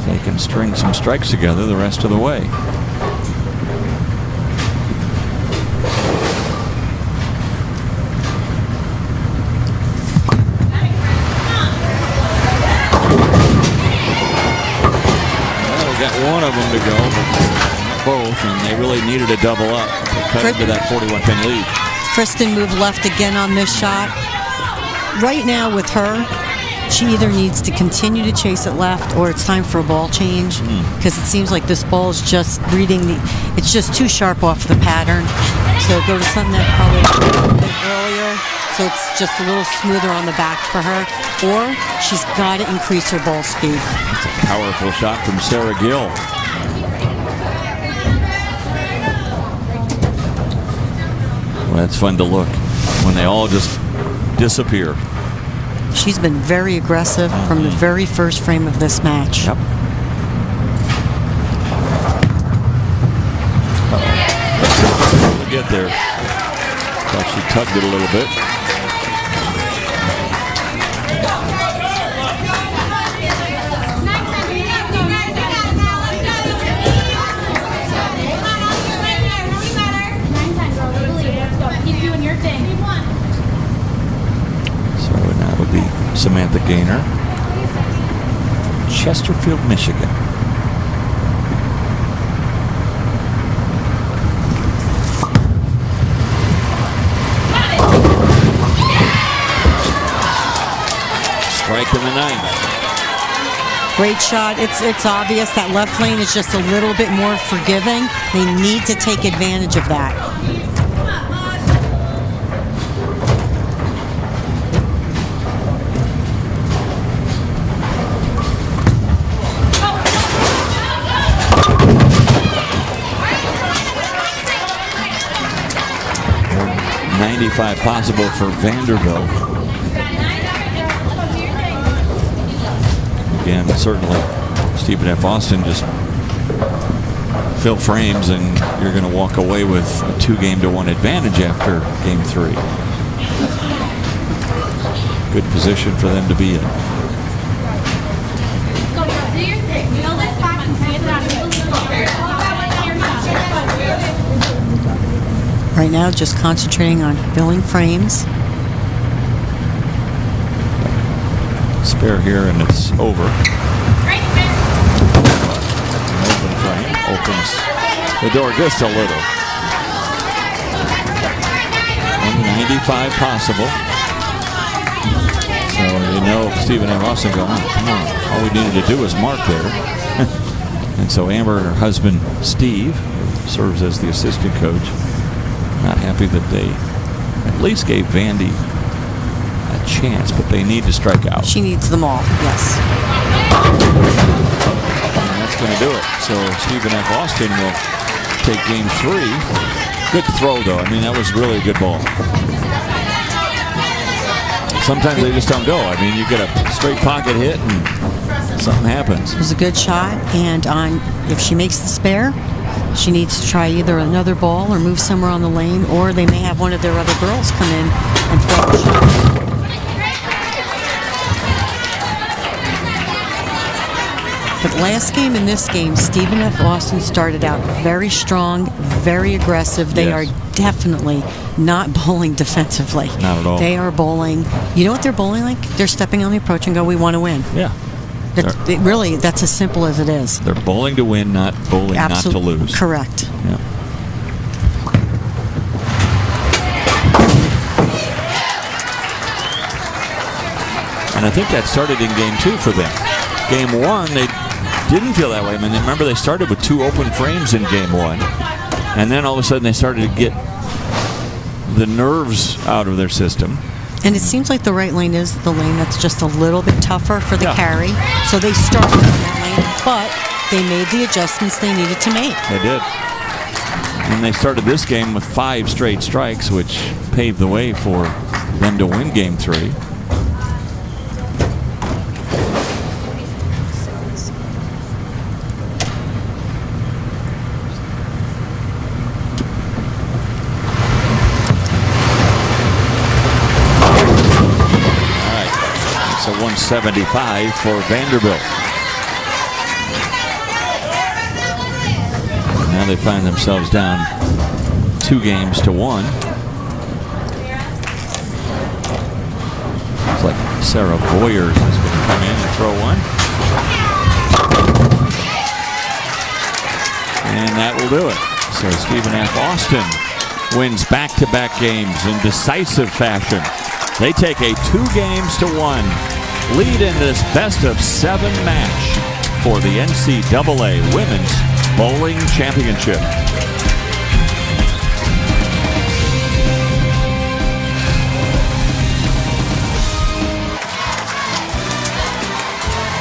They can string some strikes together the rest of the way. Well, we got one of them to go, but both, and they really needed a double up to cut into that 41-pin lead. Kristen moved left again on this shot. Right now with her, she either needs to continue to chase it left or it's time for a ball change, because it seems like this ball is just reading it's just too sharp off the pattern. So go to something that probably a bit earlier, so it's just a little smoother on the back for her, or she's got to increase her ball speed. It's a powerful shot from Sarah Gill. Well, that's fun to look when they all just disappear. She's been very aggressive from the very first frame of this match. Yep. We'll get there. Thought she tugged it a little bit. Samantha Gaynor, Chesterfield, Michigan. Strike in the ninth. Great shot. It's obvious that left lane is just a little bit more forgiving. They need to take advantage of that. .95 possible for Vanderbilt. Again, certainly Stephen F. Austin just fill frames and you're going to walk away with a 2-game-to-1 advantage after game 3. Good position for them to be in. Right now, just concentrating on filling frames. Spare here, and it's over. An open frame opens the door just a little. 195 possible. So you know Stephen F. Austin going, oh, come on. All we needed to do was mark there. And so Amber and her husband Steve, who serves as the assistant coach, not happy that they at least gave Vandy a chance, but they need to strike out. She needs them all, yes. And that's going to do it. So Stephen F. Austin will take game 3. Good throw, though. I mean, that was really a good ball. Sometimes they just don't go. I mean, you get a straight pocket hit and something happens. It was a good shot, and if she makes the spare, she needs to try either another ball or move somewhere on the lane, or they may have one of their other girls come in and throw a shot. But last game and this game, Stephen F. Austin started out very strong, very aggressive. They are definitely not bowling defensively. Not at all. They are bowling. You know what they're bowling like? They're stepping on the approach and go, we want to win. Yeah. Really, that's as simple as it is. They're bowling to win, not bowling not to lose. Correct. Yeah. And I think that started in game 2 for them. Game 1, they didn't feel that way. I mean, remember they started with 2 open frames in game 1. And then all of a sudden they started to get the nerves out of their system. And it seems like the right lane is the lane that's just a little bit tougher for the carry. So they started in that lane, but they made the adjustments they needed to make. They did. And they started this game with 5 straight strikes, which paved the way for them to win game 3. All right, it's a 175 for Vanderbilt. they find themselves down 2 games to 1. Looks like Sarah Boyers is going to come in and throw one. And that will do it. So Stephen F. Austin wins back-to-back games in decisive fashion. They take a 2-1 lead in this best-of-7 match for the NCAA Women's Bowling Championship.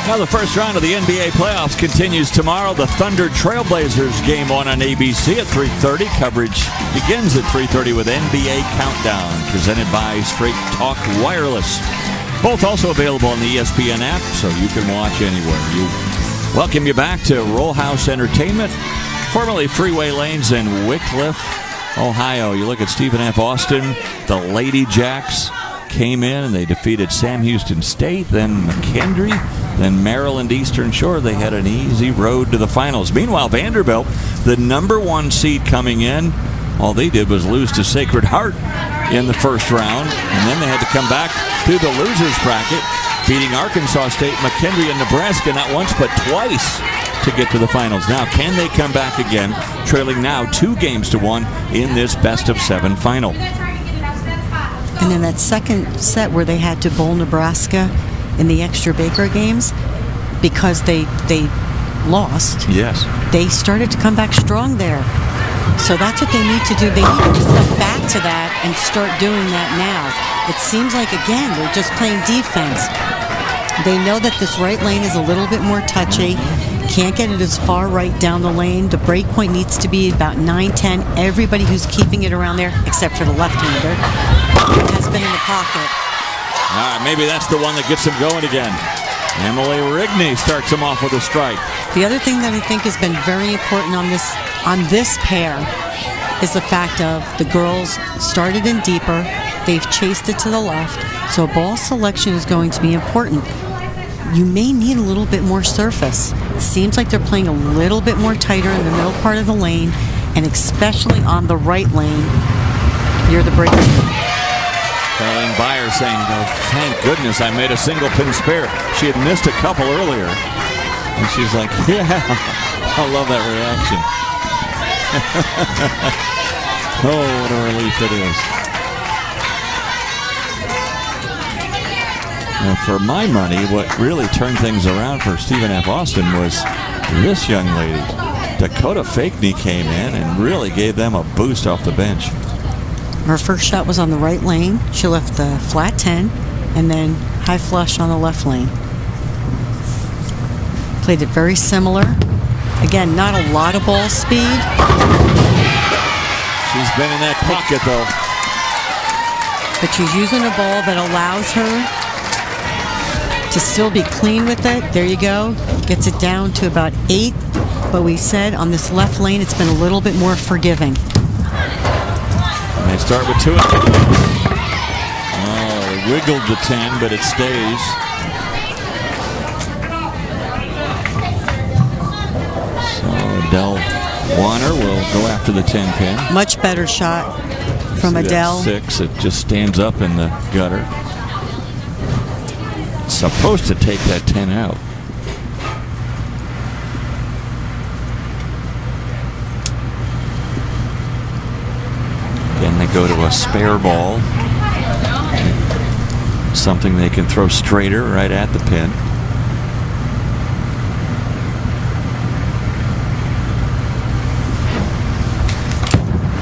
Now the first round of the NBA playoffs continues tomorrow. The Thunder Trailblazers game on ABC at 3:30. Coverage begins at 3:30 with NBA Countdown, presented by Straight Talk Wireless. Both also available on the ESPN app, so you can watch anywhere. We welcome you back to Roll House Entertainment, formerly Freeway Lanes in Wickliffe, Ohio. You look at Stephen F. Austin, the Lady Jacks came in and they defeated Sam Houston State, then McKendree, then Maryland Eastern Shore. They had an easy road to the finals. Meanwhile, Vanderbilt, the #1 seed coming in, all they did was lose to Sacred Heart in the first round, and then they had to come back through the losers bracket, beating Arkansas State, McKendree, and Nebraska not once but twice to get to the finals. Now, can they come back again, trailing now 2-1 in this best-of-7 final? And then that second set where they had to bowl Nebraska in the extra Baker games, because they lost. Yes. They started to come back strong there. So that's what they need to do. They need to step back to that and start doing that now. It seems like, again, they're just playing defense. They know that this right lane is a little bit more touchy. Can't get it as far right down the lane. The break point needs to be about 9-10. Everybody who's keeping it around there, except for the left-hander, has been in the pocket. All right, maybe that's the one that gets them going again. Emily Rigney starts them off with a strike. The other thing that I think has been very important on this pair is the fact of the girls started in deeper. They've chased it to the left. So ball selection is going to be important. You may need a little bit more surface. It seems like they're playing a little bit more tighter in the middle part of the lane, and especially on the right lane near the break. Caroline Byer saying, "Oh, thank goodness I made a single pin spare." She had missed a couple earlier. And she's like, "Yeah, I love that reaction." Oh, what a relief it is. Now, for my money, what really turned things around for Stephen F. Austin was this young lady. Dakota Fakney came in and really gave them a boost off the bench. Her first shot was on the right lane. She left the flat 10 and then high flush on the left lane. Played it very similar. Again, not a lot of ball speed. She's been in that pocket, though. But she's using a ball that allows her to still be clean with it. There you go. Gets it down to about 8. But we said on this left lane, it's been a little bit more forgiving. And they start with 2. Oh, they wiggled the 10, but it stays. So Adele Warner will go after the 10 pin. Much better shot from Adele. 6. It just stands up in the gutter. It's supposed to take that 10 out. Again, they go to a spare ball. Something they can throw straighter right at the pin.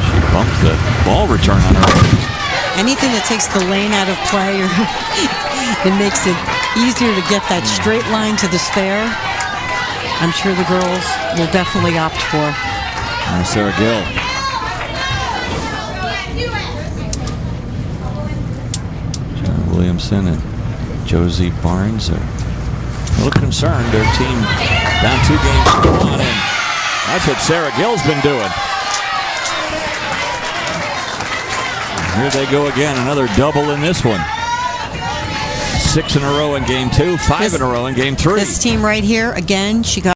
She bumped the ball return on her. Anything that takes the lane out of play, or it makes it easier to get that straight line to the spare, I'm sure the girls will definitely opt for. Sarah Gill. John Williamson and Josie Barnes are a little concerned. Their team down 2 games to 1, and that's what Sarah Gill's been doing. Here they go again, another double in this one. 6 in a row in game 2, 5 in a row in game 3. This team right here, again, she got